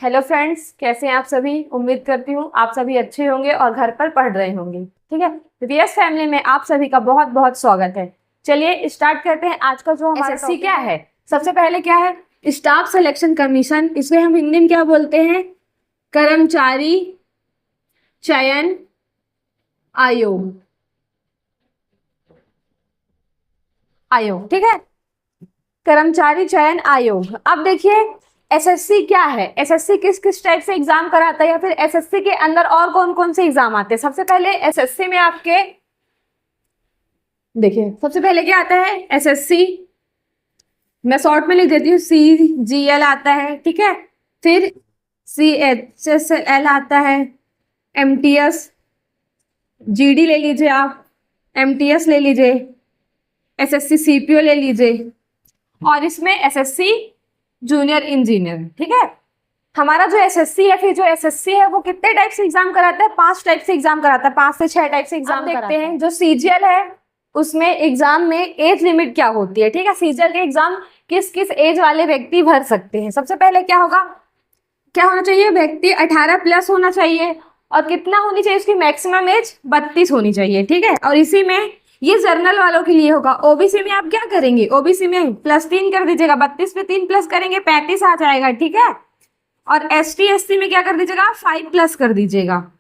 Hello friends, कैसे हैं आप सभी। उम्मीद करती हूँ आप सभी अच्छे होंगे और घर पर पढ़ रहे होंगे। ठीक है, रियस फैमिली में आप सभी का बहुत बहुत स्वागत है। चलिए स्टार्ट करते हैं। आज का जो हमारा एसएससी क्या है, सबसे पहले क्या है, स्टाफ सिलेक्शन कमीशन। इसे हम हिंदी में क्या बोलते हैं, कर्मचारी चयन आयोग। आयोग, ठीक है, कर्मचारी चयन आयोग। अब देखिए एसएससी क्या है, एसएससी किस किस टाइप से एग्जाम कराता है या फिर एसएससी के अंदर और कौन कौन से एग्जाम आते हैं। सबसे पहले एसएससी में आपके देखिए सबसे पहले क्या आता है, एसएससी मैं शॉर्ट में लिख देती हूँ, CGL आता है, ठीक है। फिर CHSL आता है, MTS, GD ले लीजिए आप, MTS ले लीजिए, SSC CPO ले लीजिए, और इसमें SSC जूनियर इंजीनियर। ठीक है, हमारा जो एसएससी है, फिर जो एसएससी है वो कितने टाइप से एग्जाम कराता है, 5 टाइप से एग्जाम कराता है, 5 से 6 टाइप से एग्जाम देखते हैं। जो सीजीएल है उसमें एग्जाम में एज लिमिट क्या होती है, ठीक है। सीजीएल के एग्जाम किस किस एज वाले व्यक्ति भर सकते हैं। सबसे पहले क्या होगा, क्या होना चाहिए, व्यक्ति 18 प्लस होना चाहिए, और कितना होनी चाहिए उसकी मैक्सिमम एज 32 होनी चाहिए, ठीक है। और इसी में ये जर्नल वालों के लिए होगा। ओबीसी में आप क्या करेंगे, ओबीसी में +3 कर दीजिएगा, 32 पे 3 प्लस करेंगे 35 आ जाएगा, ठीक है। और एसटी एससी में क्या कर दीजिएगा, 5 प्लस कर दीजिएगा।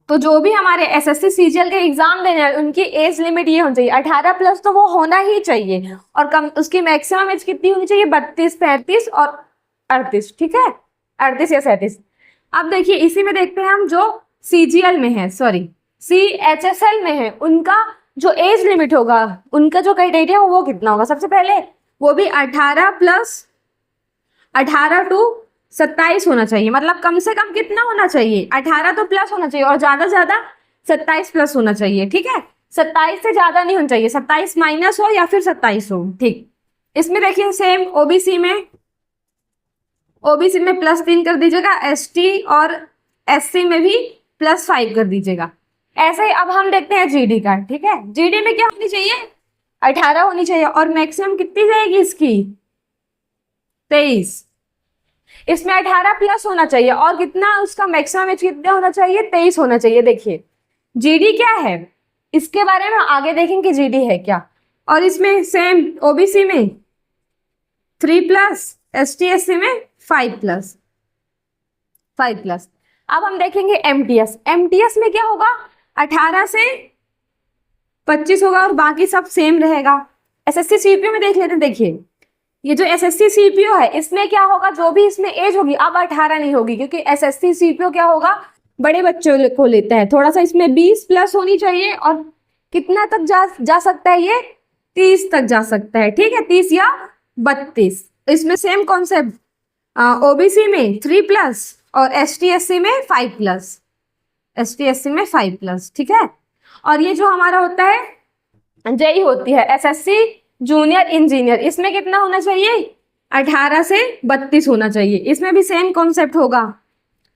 तो जो भी हमारे एसएससी सीजीएल के एग्जाम देने हैं उनकी एज लिमिट ये होनी चाहिए 18 प्लस, तो वो होना ही चाहिए। और कम उसकी मैक्सिमम एज कितनी होनी चाहिए, 32, 35 और 38, ठीक है, 38 या 37। अब देखिए इसी में देखते हैं हम जो सीजीएल में है, सॉरी CHSL में है, उनका जो एज लिमिट होगा, उनका जो क्राइटेरिया वो कितना होगा। सबसे पहले वो भी 18 प्लस 18 टू 27 होना चाहिए। मतलब कम से कम कितना होना चाहिए, 18 तो प्लस होना चाहिए, और ज्यादा से ज्यादा 27 प्लस होना चाहिए, ठीक है। 27 से ज्यादा नहीं होना चाहिए, 27 माइनस हो या फिर 27 हो, ठीक। इसमें देखिए सेम ओबीसी में +3 कर दीजिएगा, एसटी और एससी में भी +5 कर दीजिएगा। ऐसे ही अब हम देखते हैं जीडी का, ठीक है। जीडी में क्या होनी चाहिए, 18 होनी चाहिए, और मैक्सिमम कितनी जाएगी इसकी, 23। इसमें 18 प्लस होना चाहिए, और कितना उसका मैक्सिमम एज कितना होना चाहिए, 23 होना चाहिए। देखिए जीडी क्या है, इसके बारे में आगे देखेंगे जीडी है क्या। और इसमें सेम ओबीसी में 3 प्लस, एसटी एससी में 5 प्लस। अब हम देखेंगे एमटीएस। एमटीएस में क्या होगा, 18 से 25 होगा और बाकी सब सेम रहेगा। एसएससी सीपीओ में देख लेते हैं। देखिए ये जो एसएससी सीपीओ है इसमें क्या होगा, जो भी इसमें एज होगी अब 18 नहीं होगी, क्योंकि एसएससी सीपीओ क्या होगा, बड़े बच्चों को लेता है। थोड़ा सा इसमें 20 प्लस होनी चाहिए, और कितना तक जा सकता है, ये 30 तक जा सकता है, ठीक है, 30 या 32। इसमें सेम कॉन्सेप्ट, ओबीसी में 3 प्लस और एसटी एससी में 5 प्लस, ठीक है। और ये जो हमारा होता है जेई होती है, एसएससी जूनियर इंजीनियर, इसमें कितना होना चाहिए, 18 से 32 होना चाहिए। इसमें भी सेम कॉन्सेप्ट होगा,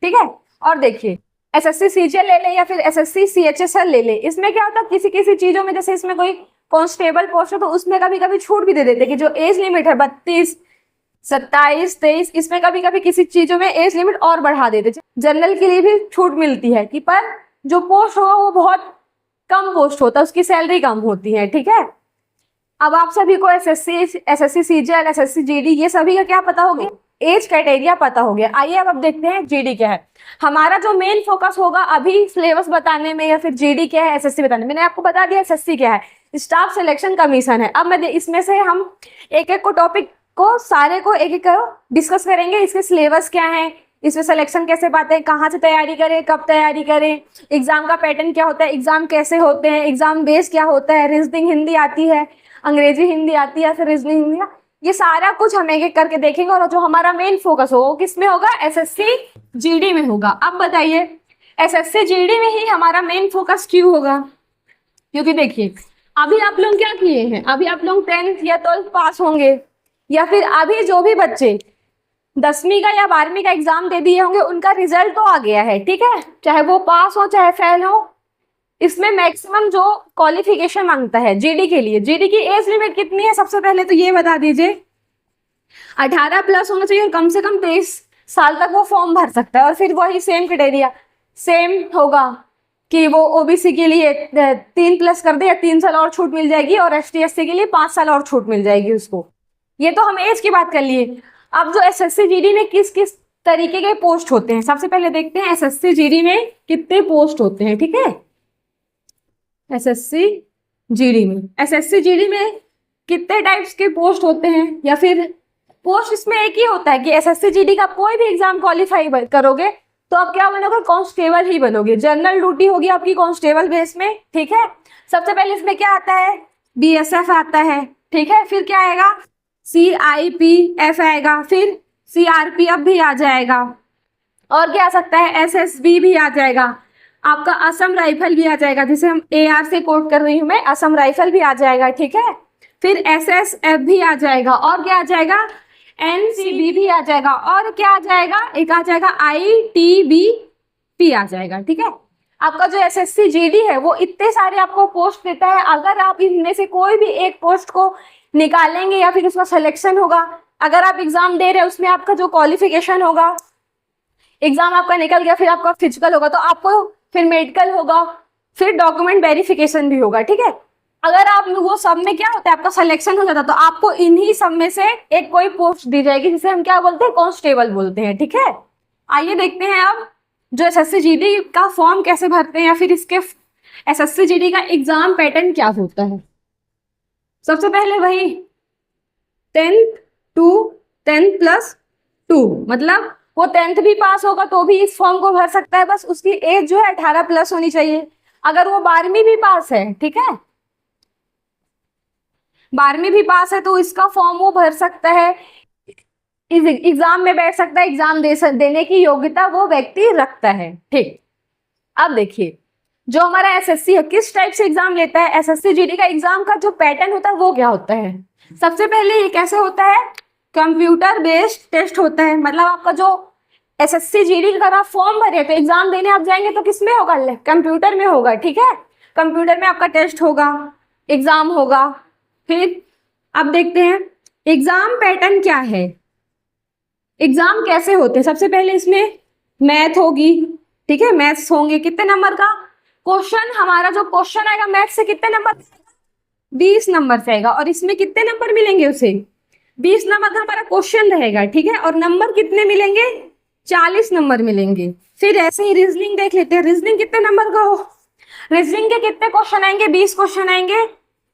ठीक है। और देखिए एसएससी सीजीएल ले ले या फिर एसएससी सीएचएसएल ले ले, इसमें क्या होता है, किसी किसी चीजों में, जैसे इसमें कोई कांस्टेबल पोस्ट हो तो उसमें कभी कभी छूट भी दे देते कि जो एज लिमिट है 32, 27, 23, इसमें कभी कभी किसी चीजों में एज लिमिट और बढ़ा देते। जनरल के लिए भी छूट मिलती है कि पर जो पोस्ट होगा वो बहुत कम पोस्ट होता है, उसकी सैलरी कम होती है, ठीक है। अब आप सभी को एसएससी सीजीएल, एसएससी जीडी, ये सभी का क्या पता हो गया, एज क्राइटेरिया पता हो गया। आइए अब देखते हैं जीडी क्या है। हमारा जो मेन फोकस होगा अभी सिलेबस बताने में या फिर जीडी क्या है, एसएससी बताने में। मैंने आपको बता दिया एसएससी क्या है, स्टाफ सिलेक्शन कमीशन है। अब मैं इसमें से हम एक एक को टॉपिक को सारे को एक एक डिस्कस करेंगे। इसके सिलेबस क्या है, इसमें सिलेक्शन कैसे पाते हैं, कहाँ से तैयारी करें, कब तैयारी करें, एग्जाम का पैटर्न क्या होता है, एग्जाम कैसे होते हैं, एग्जाम बेस क्या होता है, रीजनिंग हिंदी आती है, अंग्रेजी हिंदी आती है, फिर रीजनिंग हिंदी, ये सारा कुछ हम एक एक करके देखेंगे। और जो हमारा मेन फोकस होगा वो किस में होगा, एसएससी जीडी में होगा। अब बताइए एसएससी जीडी में ही हमारा मेन फोकस क्यों होगा, क्योंकि देखिए अभी आप लोग क्या किए हैं, अभी आप लोग 10th या 12th पास होंगे, या फिर अभी जो भी बच्चे 10वीं का या 12वीं का एग्जाम दे दिए होंगे उनका रिजल्ट तो आ गया है, ठीक है, चाहे वो पास हो चाहे फेल हो। इसमें मैक्सिमम जो क्वालिफिकेशन मांगता है जीडी के लिए, जीडी की एज लिमिट कितनी है, सबसे पहले तो ये बता दीजिए, 18 प्लस होना चाहिए और कम से कम 23 साल तक वो फॉर्म भर सकता है। और फिर वही सेम क्राइटेरिया सेम होगा कि वो ओबीसी के लिए 3+ कर दे या 3 साल और छूट मिल जाएगी, और एसटी एससी के लिए 5 साल और छूट मिल जाएगी उसको। ये तो हम एज की बात कर लिए। अब जो एसएससी जीडी में किस किस तरीके के पोस्ट होते हैं, सबसे पहले देखते हैं एसएससी जीडी में कितने पोस्ट होते हैं। ठीक है, एसएससी जीडी में कितने टाइप्स के पोस्ट होते हैं, या फिर पोस्ट इसमें एक ही होता है कि एसएससी जीडी का कोई भी एग्जाम क्वालिफाई करोगे तो आप क्या बनोगे, कांस्टेबल ही बनोगे। जनरल ड्यूटी होगी आपकी कांस्टेबल बेस में। ठीक है, सबसे पहले इसमें क्या आता है, बीएसएफ आता है। ठीक है, फिर क्या आएगा, सीआईपीएफ आएगा, फिर सीआरपीएफ भी आ जाएगा, और क्या आ सकता है, एसएसबी भी आ जाएगा, आपका असम राइफल भी आ जाएगा, जिसे हम एआर से कोट कर रही हूं मैं, असम राइफल भी आ जाएगा। ठीक है, फिर एसएसएफ भी आ जाएगा, और क्या आ जाएगा, एनसीबी भी आ जाएगा, और क्या आ जाएगा, एक आ जाएगा आईटीबीपी आ जाएगा। ठीक है, आपका जो एसएससी जीडी है वो इतने सारे आपको पोस्ट देता है। अगर आप इनमें से कोई भी एक पोस्ट को निकालेंगे या फिर उसका सिलेक्शन होगा, अगर आप एग्जाम दे रहे हैं उसमें आपका जो क्वालिफिकेशन होगा, एग्जाम आपका निकल गया, फिर आपका फिजिकल होगा, तो आपको फिर मेडिकल होगा, फिर डॉक्यूमेंट वेरिफिकेशन भी होगा। ठीक है, अगर आप वो सब में क्या होता है, आपका सिलेक्शन हो जाता है, तो आपको इन्हीं सब में से एक कोई पोस्ट दी जाएगी, जिसे हम क्या बोलते हैं, कांस्टेबल बोलते हैं। ठीक है, आइए देखते हैं अब जो एसएससी जीडी का फॉर्म कैसे भरते हैं, या फिर इसके एसएससी जीडी का एग्जाम पैटर्न क्या होता है। सबसे पहले वही 10+2 मतलब वो 10th भी पास होगा तो भी इस फॉर्म को भर सकता है, बस उसकी एज जो है 18+ होनी चाहिए। अगर वो 12वीं भी पास है, ठीक है, 12वीं भी पास है, तो इसका फॉर्म वो भर सकता है, इस एग्जाम में बैठ सकता है, एग्जाम देने की योग्यता वो व्यक्ति रखता है। ठीक, अब देखिए जो हमारा एसएससी है किस टाइप से एग्जाम लेता है, एसएससी जीडी का एग्जाम का जो पैटर्न होता है वो क्या होता है। सबसे पहले ये कैसे होता है, कंप्यूटर बेस्ड टेस्ट होता है। मतलब आपका जो एसएससी जीडी का आप फॉर्म भरे तो एग्जाम देने आप जाएंगे तो किस में होगा, कंप्यूटर में होगा। ठीक है, कंप्यूटर में आपका टेस्ट होगा, एग्जाम होगा। फिर अब देखते हैं एग्जाम पैटर्न क्या है, एग्जाम कैसे होते हैं। सबसे पहले इसमें मैथ होगी, ठीक है, मैथ्स होंगे, कितने नंबर का क्वेश्चन, हमारा जो क्वेश्चन आएगा मैथ से कितने नंबर, 20 नंबर से आएगा, और इसमें कितने नंबर मिलेंगे उसे, 20 नंबर का हमारा क्वेश्चन रहेगा। ठीक है, और नंबर कितने मिलेंगे, 40 नंबर मिलेंगे। फिर ऐसे ही रीजनिंग देख लेते हैं, रीजनिंग कितने नंबर का हो, रीजनिंग के कितने क्वेश्चन आएंगे, 20 क्वेश्चन आएंगे,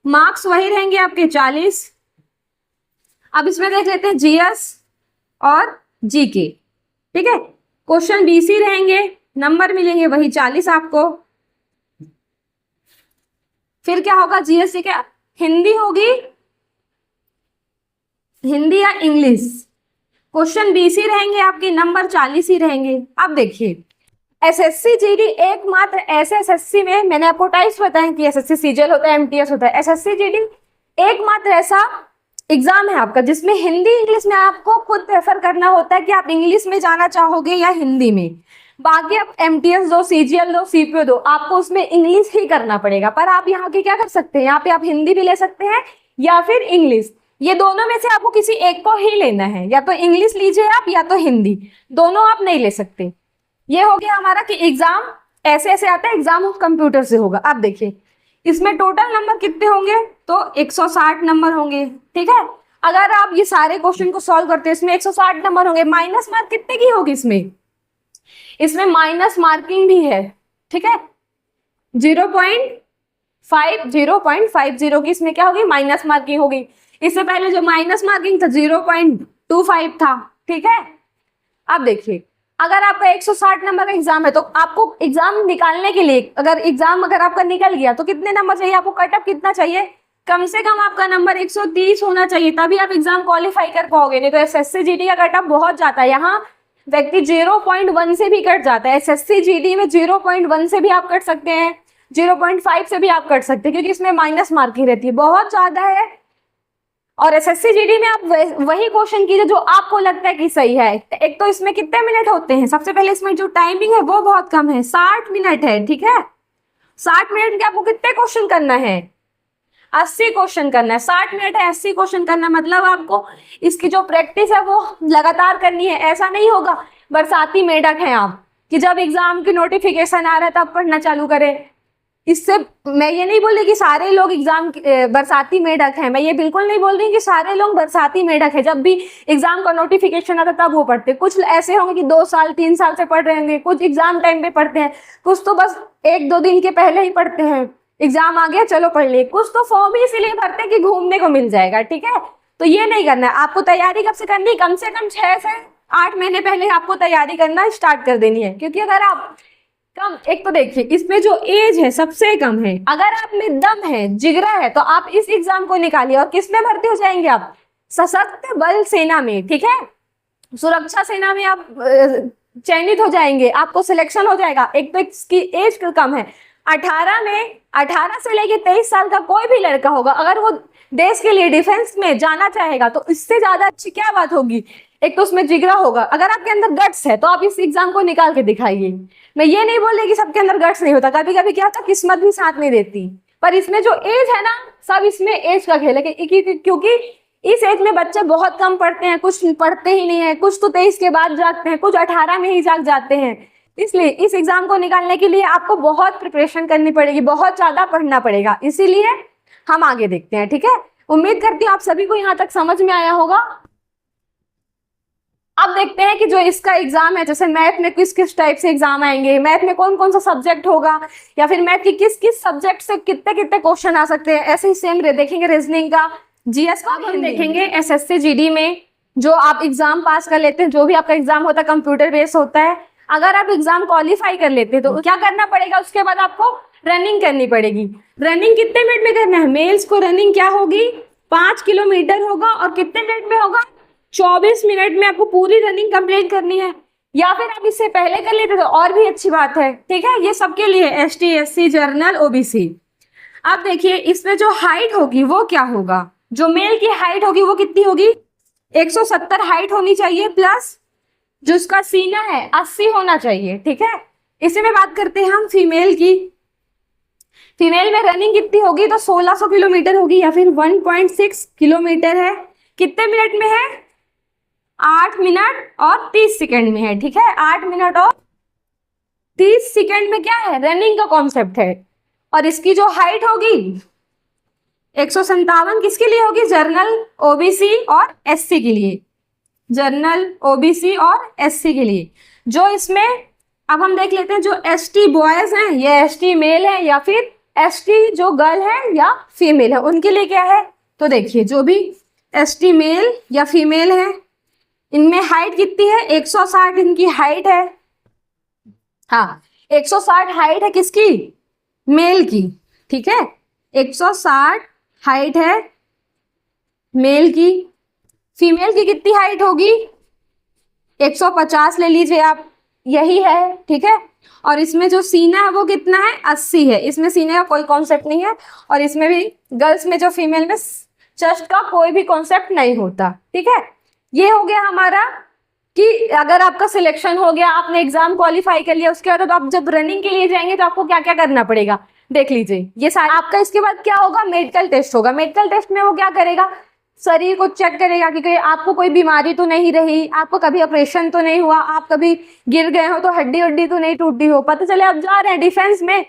मार्क्स वही रहेंगे आपके 40। अब इसमें देख लेते हैं जीएस और जीके। ठीक है, क्वेश्चन 20 ही रहेंगे, नंबर मिलेंगे वही 40 आपको। फिर क्या होगा, जीएसटी क्या, हिंदी होगी, हिंदी या इंग्लिश, क्वेश्चन 20 ही रहेंगे आपके, नंबर 40 ही रहेंगे। अब देखिए एसएससी जीडी एकमात्र ऐसे एसएससी में, मैंने आपको टाइप्स बताया कि एसएससी सीजीएल होता है, एमटीएस होता है, एसएससी जीडी एकमात्र ऐसा एग्जाम है आपका जिसमें हिंदी इंग्लिश में आपको खुद प्रेफर करना होता है कि आप इंग्लिश में जाना चाहोगे या हिंदी में। बाकी आप एमटीएस दो, सीजीएल दो, सीपीओ दो, आपको उसमें इंग्लिश ही करना पड़ेगा। पर आप यहाँ के क्या कर सकते हैं, यहाँ पे आप हिंदी भी ले सकते हैं या फिर इंग्लिश, ये दोनों में से आपको किसी एक को ही लेना है, या तो इंग्लिश लीजिए आप या तो हिंदी, दोनों आप नहीं ले सकते। ये हो गया हमारा कि एग्जाम ऐसे ऐसे आता है, एग्जाम कंप्यूटर से होगा। आप देखिए इसमें टोटल नंबर कितने होंगे, तो 160 नंबर होंगे। ठीक है, अगर आप ये सारे क्वेश्चन को सॉल्व करते हैं इसमें 160 नंबर होंगे। माइनस मार्क कितने की होगी इसमें माइनस मार्किंग भी है। ठीक है, 0.50 की इसमें क्या होगी, माइनस मार्किंग होगी। इससे पहले जो माइनस मार्किंग था 0.25 था। ठीक है, अब देखिए अगर आपका 160 नंबर का एग्जाम है तो आपको एग्जाम निकालने के लिए, अगर आपका निकल गया तो कितने नंबर चाहिए आपको, कट ऑफ कितना चाहिए, कम से कम आपका नंबर 130 होना चाहिए, तभी आप एग्जाम क्वालिफाई कर पाओगे। नहीं तो एसएससी जीडी का कट ऑफ बहुत जाता है, यहाँ व्यक्ति 0.1 से भी कट जाता है। एसएससी जीडी में 0.1 से भी आप कट सकते हैं, 0.5 से भी आप कट सकते हैं, क्योंकि इसमें माइनस मार्किंग रहती है, बहुत ज्यादा है। और एसएससी जीडी में आप वही क्वेश्चन कीजिए जो आपको लगता है कि सही है। एक तो इसमें कितने मिनट होते हैं, सबसे पहले इसमें जो टाइमिंग है वो बहुत कम है, 60 मिनट है। ठीक है, 60 मिनट में आपको कितने क्वेश्चन करना है, 80 क्वेश्चन करना है, 60 मिनट है, 80 क्वेश्चन करना है। मतलब आपको इसकी जो प्रैक्टिस है वो लगातार करनी है। ऐसा नहीं होगा बरसाती मेढक हैं आप कि जब एग्जाम की नोटिफिकेशन आ रहा है तब पढ़ना चालू करें। इससे मैं ये नहीं बोल रही कि सारे लोग बरसाती मेढक हैं, मैं ये बिल्कुल नहीं बोल रही कि सारे लोग बरसाती मेढक हैं। जब भी एग्जाम का नोटिफिकेशन आता तब वो पढ़ते, कुछ ऐसे होंगे कि 2 साल 3 साल से पढ़ रहे होंगे, कुछ एग्जाम टाइम पे पढ़ते हैं, कुछ तो बस 1-2 दिन के पहले ही पढ़ते हैं, एग्जाम आ गया चलो पढ़ लिए, कुछ तो फॉर्म ही इसीलिए भरते हैं कि घूमने को मिल जाएगा। ठीक है, तो ये नहीं करना है आपको। तैयारी कब से करनी है? कम से कम 6 से 8 महीने पहले आपको तैयारी करना स्टार्ट कर देनी है। क्योंकि अगर आप कम, एक तो देखिए इसमें जो एज है सबसे कम है, अगर आप में दम है, जिगरा है, तो आप इस एग्जाम को निकालिए और किस में भर्ती हो जाएंगे आप? सशस्त्र बल सेना में। ठीक है, सुरक्षा सेना में आप चयनित हो जाएंगे, आपको सिलेक्शन हो जाएगा। एक तो इसकी एज कम है, 18 से लेके 23 साल का कोई भी लड़का होगा, अगर वो देश के लिए डिफेंस में जाना चाहेगा तो इससे ज्यादा अच्छी क्या बात होगी। एक तो उसमें जिगरा होगा, अगर आपके अंदर गट्स है तो आप इस एग्जाम को निकाल के दिखाइए। मैं ये नहीं बोल रही कि सबके अंदर गट्स नहीं होता, कभी कभी क्या होता, किस्मत भी साथ नहीं देती। पर इसमें जो एज है ना, सब इसमें एज का खेल है, क्योंकि इस एज में बच्चे बहुत कम पढ़ते हैं, कुछ पढ़ते ही नहीं है, कुछ तो 23 के बाद जागते हैं, कुछ 18 में ही जाग जाते हैं। इसलिए इस एग्जाम को निकालने के लिए आपको बहुत प्रिपरेशन करनी पड़ेगी, बहुत ज्यादा पढ़ना पड़ेगा। इसीलिए हम आगे देखते हैं। ठीक है, उम्मीद करती हूँ आप सभी को यहाँ तक समझ में आया होगा। अब देखते हैं कि जो इसका एग्जाम है, जैसे मैथ में किस किस टाइप से एग्जाम आएंगे, मैथ में कौन कौन सा सब्जेक्ट होगा, या फिर मैथ की किस किस सब्जेक्ट से कितने कितने क्वेश्चन आ सकते हैं। ऐसे ही सेम देखेंगे रीजनिंग का, जीएस का हम देखेंगे। एसएससी जीडी में जो आप एग्जाम पास कर लेते हैं, जो भी आपका एग्जाम होता है कंप्यूटर बेस्ड होता है, अगर आप एग्जाम क्वालिफाई कर लेते हैं तो क्या करना पड़ेगा? उसके बाद आपको रनिंग करनी पड़ेगी। रनिंग कितने मिनट में करना है? मेल्स को रनिंग क्या होगी? 5 किलोमीटर होगा, और कितने मिनट में होगा? 24 मिनट में आपको पूरी रनिंग कंप्लीट करनी है। या फिर आप इससे पहले कर लेते तो और भी अच्छी बात है। ठीक है, ये सबके लिए, एसटी, एससी, जनरल, ओबीसी। अब देखिए इसमें जो हाइट होगी वो क्या होगा? जो मेल की हाइट होगी वो कितनी होगी? 170 हाइट होनी चाहिए, प्लस जो उसका सीना है 80 होना चाहिए। ठीक है, इसी में बात करते हैं हम फीमेल की। फीमेल में रनिंग कितनी होगी? तो 1600 किलोमीटर होगी, या फिर 1.6 किलोमीटर है। कितने मिनट में है? 8 मिनट और 30 सेकंड में है। ठीक है, 8 मिनट और 30 सेकंड में क्या है? रनिंग का कॉन्सेप्ट है। और इसकी जो हाइट होगी 157 किसके लिए होगी? जर्नल, ओबीसी और एससी के लिए। जर्नल, ओबीसी और एससी के लिए। जो इसमें अब हम देख लेते हैं, जो एसटी बॉयज हैं, ये एसटी मेल है, या फिर एसटी जो गर्ल है या फीमेल है, उनके लिए क्या है? तो देखिए जो भी एसटी मेल या फीमेल है, इनमें हाइट कितनी है? 160 इनकी हाइट है। हाँ, 160 हाइट है किसकी? मेल की। ठीक है, 160 हाइट है मेल की। फीमेल की कितनी हाइट होगी? 150 ले लीजिए आप, यही है। ठीक है, और इसमें जो सीना है वो कितना है? 80 है। इसमें सीने का कोई कॉन्सेप्ट नहीं है, और इसमें भी गर्ल्स में जो फीमेल में चेस्ट का कोई भी कॉन्सेप्ट नहीं होता। ठीक है, ये हो गया हमारा कि अगर आपका सिलेक्शन हो गया, आपने एग्जाम क्वालिफाई कर लिया, उसके बाद तो आप जब रनिंग के लिए जाएंगे तो आपको क्या क्या करना पड़ेगा देख लीजिए। ये सारा आपका, इसके बाद क्या होगा? मेडिकल टेस्ट होगा। मेडिकल टेस्ट में वो क्या करेगा? शरीर को चेक करेगा कि आपको कोई बीमारी तो नहीं रही, आपको कभी ऑपरेशन तो नहीं हुआ, आप कभी गिर गए हो तो हड्डी उड्डी तो नहीं टूटी हो। पता चले आप जा रहे हैं डिफेंस में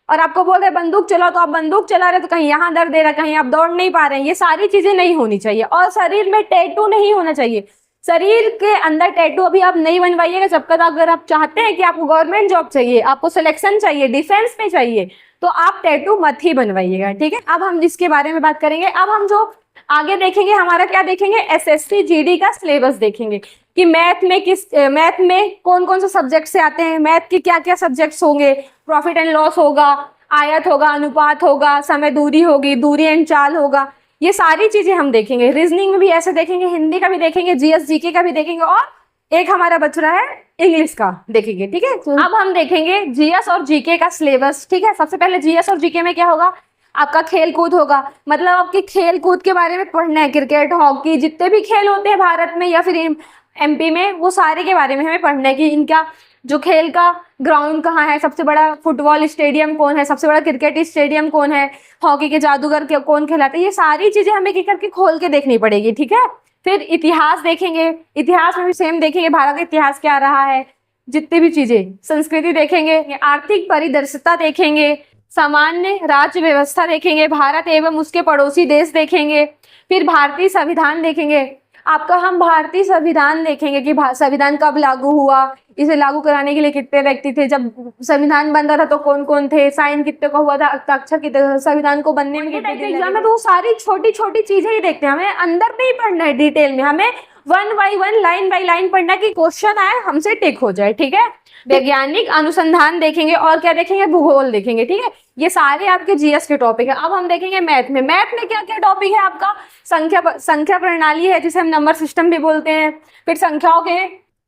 और आपको बोल रहे बंदूक चलाओ, तो आप बंदूक चला रहे तो कहीं यहाँ दर्द दे रहा, कहीं आप दौड़ नहीं पा रहे हैं। ये सारी चीजें नहीं होनी चाहिए। और शरीर में टैटू नहीं होना चाहिए। शरीर के अंदर टैटू अभी आप नहीं बनवाइएगा जब तक, अगर आप चाहते हैं कि आपको गवर्नमेंट जॉब चाहिए, आपको सिलेक्शन चाहिए, डिफेंस में चाहिए, तो आप टैटू मत ही बनवाइएगा। ठीक है, अब हम इसके बारे में बात करेंगे। अब हम जो आगे देखेंगे, हमारा क्या देखेंगे? एसएससी जीडी का सिलेबस देखेंगे कि मैथ में कौन कौन से सब्जेक्ट से आते हैं, मैथ के क्या क्या सब्जेक्ट्स होंगे। प्रॉफिट एंड लॉस होगा, आयत होगा, अनुपात होगा, समय दूरी होगी, दूरी एंड चाल होगा। ये सारी चीजें हम देखेंगे। रीजनिंग में भी ऐसे देखेंगे, हिंदी का भी देखेंगे, जीएस जीके का भी देखेंगे, और एक हमारा बच रहा है इंग्लिश का देखेंगे। ठीक है, अब हम देखेंगे जीएस और जीके का सिलेबस। ठीक है, सबसे पहले जीएस और जीके में क्या होगा? आपका खेल कूद होगा। मतलब आपके खेल कूद के बारे में पढ़ना है, क्रिकेट, हॉकी, जितने भी खेल होते हैं भारत में या फिर एमपी में, वो सारे के बारे में हमें पढ़ना है कि इनका जो खेल का ग्राउंड कहाँ है, सबसे बड़ा फुटबॉल स्टेडियम कौन है, सबसे बड़ा क्रिकेट स्टेडियम कौन है, हॉकी के जादूगर के कौन खिलाते हैं, ये सारी चीजें हमें क्या करके खोल के देखनी पड़ेगी, ठीक है। फिर इतिहास देखेंगे, इतिहास में भी सेम देखेंगे भारत का इतिहास क्या रहा है, जितनी भी चीजें, संस्कृति देखेंगे, आर्थिक परिदृश्यता देखेंगे, सामान्य राज्य व्यवस्था देखेंगे, भारत एवं उसके पड़ोसी देश देखेंगे, फिर भारतीय संविधान देखेंगे। आपका हम भारतीय संविधान देखेंगे कि संविधान कब लागू हुआ, इसे लागू कराने के लिए कितने व्यक्ति थे, जब संविधान बन रहा था तो कौन कौन थे, साइन कितने का हुआ था, हस्ताक्षर कितने, संविधान को बनने में कितने दिन लगे। तो वो सारी छोटी छोटी चीजें ही देखते हैं, हमें अंदर नहीं पढ़ना है डिटेल में, हमें 1 बाय 1 लाइन बाय लाइन पढ़ना कि क्वेश्चन आए हमसे टिक हो जाए, ठीक है। वैज्ञानिक अनुसंधान देखेंगे और क्या देखेंगे, भूगोल देखेंगे, ठीक है। ये सारे आपके जीएस के टॉपिक है। अब हम देखेंगे मैथ में। मैथ में क्या क्या टॉपिक है आपका, संख्या प्रणाली है जिसे हम नंबर सिस्टम भी बोलते हैं, फिर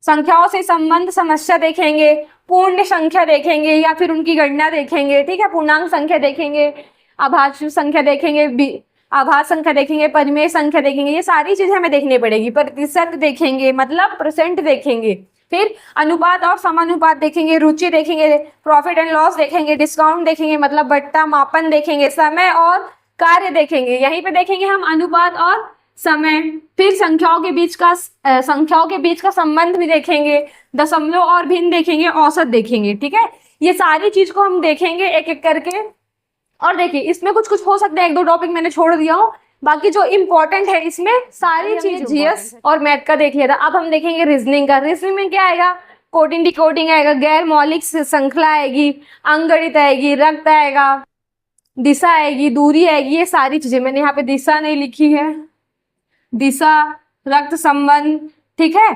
संख्याओं से संबंध समस्या देखेंगे, पूर्ण संख्या देखेंगे या फिर उनकी गणना देखेंगे, ठीक है, पूर्णांक संख्या देखेंगे, आभाज्य संख्या देखेंगे, आभास संख्या देखेंगे, परिमेय संख्या देखेंगे, ये सारी चीजें हमें देखनी पड़ेगी। प्रतिशत देखेंगे, मतलब परसेंट देखेंगे, फिर अनुपात और समानुपात देखेंगे, रुचि देखेंगे, प्रॉफिट एंड लॉस देखेंगे, डिस्काउंट देखेंगे, मतलब बट्टा मापन देखेंगे, समय और कार्य देखेंगे, यहीं पे देखेंगे हम अनुपात और समय, फिर संख्याओं के बीच का संबंध भी देखेंगे, दशमलव और भिन्न देखेंगे, औसत देखेंगे, ठीक है। ये सारी चीज को हम देखेंगे एक एक करके। और देखिए इसमें कुछ कुछ हो सकता है, 1-2 टॉपिक मैंने छोड़ दिया हूँ, बाकी जो इम्पोर्टेंट है इसमें सारी चीज जीएस और मैथ का देख लिया था। अब हम देखेंगे रीजनिंग का। रीजनिंग में क्या आएगा, कोडिंग डिकोडिंग आएगा, गैर मौलिक श्रृंखला आएगी, अंकगणित आएगी, रक्त आएगा, दिशा आएगी, दूरी आएगी, ये सारी चीजें। मैंने यहाँ पे दिशा नहीं लिखी है, दिशा, रक्त संबंध, ठीक है,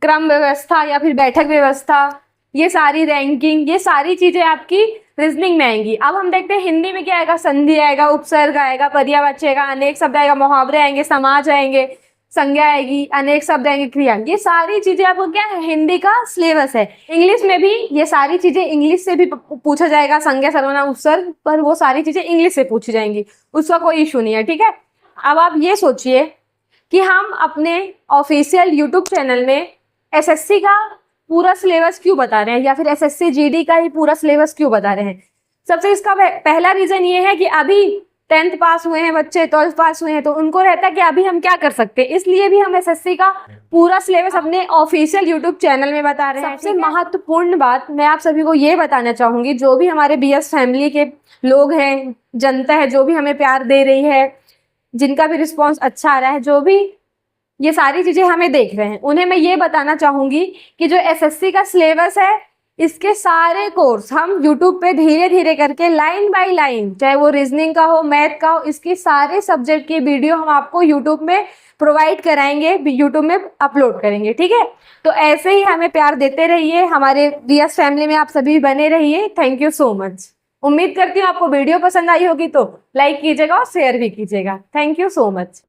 क्रम व्यवस्था या फिर बैठक व्यवस्था, ये सारी रैंकिंग, ये सारी चीजें आपकी रीजनिंग में आएंगी। अब हम देखते हैं हिंदी में क्या आएगा, संधि आएगा, उपसर्ग आएगा, पर्यायवाची आएगा, अनेक शब्द आएगा, मुहावरे आएंगे, समाज आएंगे, संज्ञा आएगी, अनेक शब्द आएंगे, क्रिया, ये सारी चीजें आपको क्या है, हिंदी का सिलेबस है। इंग्लिश में भी ये सारी चीजें इंग्लिश से भी पूछा जाएगा, संज्ञा सर्वनाम उपसर्ग, पर वो सारी चीजें इंग्लिश से पूछी जाएंगी, उसका कोई इशू नहीं है, ठीक है। अब आप ये सोचिए कि हम अपने ऑफिशियल यूट्यूब चैनल में एसएससी का पूरा सिलेबस क्यों बता रहे हैं, या फिर एसएससी जीडी का ही पूरा सिलेबस क्यों बता रहे हैं। सबसे इसका पहला रीजन ये है कि अभी 10th पास हुए हैं बच्चे, 12th पास हुए हैं, तो उनको रहता है कि अभी हम क्या कर सकते हैं, इसलिए भी हम एसएससी का पूरा सिलेबस अपने ऑफिशियल यूट्यूब चैनल में बता रहे हैं। सबसे महत्वपूर्ण बात मैं आप सभी को ये बताना चाहूंगी, जो भी हमारे बीएस फैमिली के लोग हैं, जनता है, जो भी हमें प्यार दे रही है, जिनका भी रिस्पॉन्स अच्छा आ रहा है, जो भी ये सारी चीजें हमें देख रहे हैं, उन्हें मैं ये बताना चाहूंगी कि जो एसएससी का सिलेबस है, इसके सारे कोर्स हम यूट्यूब पे धीरे धीरे करके लाइन बाय लाइन, चाहे वो रीजनिंग का हो, मैथ का हो, इसके सारे सब्जेक्ट की वीडियो हम आपको यूट्यूब में प्रोवाइड कराएंगे, यूट्यूब में अपलोड करेंगे, ठीक है। तो ऐसे ही हमें प्यार देते रहिए, हमारे बीएस फैमिली में आप सभी बने रहिए। Thank you so much. उम्मीद करती हूँ आपको वीडियो पसंद आई होगी, तो लाइक कीजिएगा और शेयर भी कीजिएगा। Thank you so much.